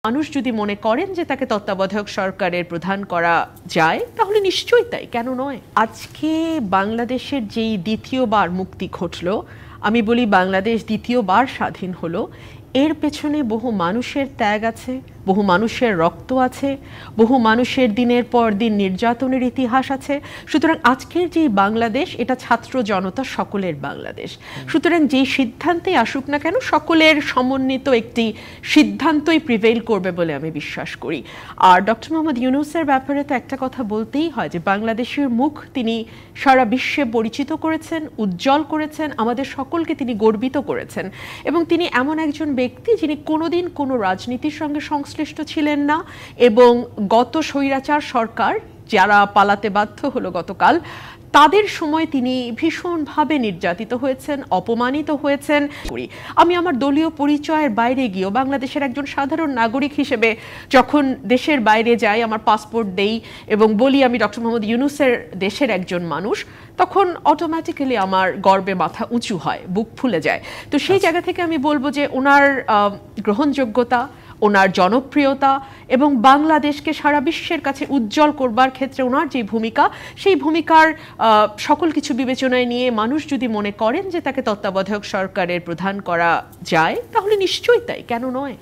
মানুষ যদি মনে করেন যে তাকে তত্ত্বাবধায়ক সরকারের প্রধান করা যায় তাহলে নিশ্চয়ই তাই, কেন নয়। আজকে বাংলাদেশের যেই দ্বিতীয়বার মুক্তি ঘটল, আমি বলি বাংলাদেশ দ্বিতীয়বার স্বাধীন হলো, এর পেছনে বহু মানুষের ত্যাগ আছে, বহু মানুষের রক্ত আছে, বহু মানুষের দিনের পর দিন নির্যাতনের ইতিহাস আছে। সুতরাং আজকের যে বাংলাদেশ, এটা ছাত্র জনতা সকলের বাংলাদেশ। সুতরাং যেই সিদ্ধান্তেই আসুক না কেন, সকলের সমন্বিত একটি সিদ্ধান্তই প্রিভেইল করবে বলে আমি বিশ্বাস করি। আর ডক্টর মোহাম্মদ ইউনূসের ব্যাপারে তো একটা কথা বলতেই হয় যে বাংলাদেশের মুখ তিনি সারা বিশ্বে পরিচিত করেছেন, উজ্জ্বল করেছেন, আমাদের সকলকে তিনি গর্বিত করেছেন। এবং তিনি এমন একজন ব্যক্তি যিনি কোনোদিন কোনো রাজনীতির সঙ্গে সংশ্লিষ্ট ছিলেন না, এবং গত স্বৈরাচার সরকার যারা পালাতে বাধ্য হলো গতকাল, তাদের সময় তিনি ভীষণভাবে নির্যাতিত হয়েছেন, অপমানিত হয়েছেন। আমি আমার দলীয় পরিচয়ের বাইরে গিয়েও বাংলাদেশের একজন সাধারণ নাগরিক হিসেবে যখন দেশের বাইরে যাই, আমার পাসপোর্ট দেই এবং বলি আমি ডক্টর মোহাম্মদ ইউনূসের দেশের একজন মানুষ, তখন অটোমেটিক্যালি আমার গর্বে মাথা উঁচু হয়, বুক ফুলে যায়। তো সেই জায়গা থেকে আমি বলবো যে ওনার গ্রহণযোগ্যতা, ওনার জনপ্রিয়তা এবং বাংলাদেশকে সারা বিশ্বের কাছে উজ্জ্বল করবার ক্ষেত্রে ওনার যে ভূমিকা, সেই ভূমিকার সকল কিছু বিবেচনায় নিয়ে মানুষ যদি মনে করেন যে তাকে তত্ত্বাবধায়ক সরকারের প্রধান করা যায় তাহলে নিশ্চয়ই তাই, কেন নয়।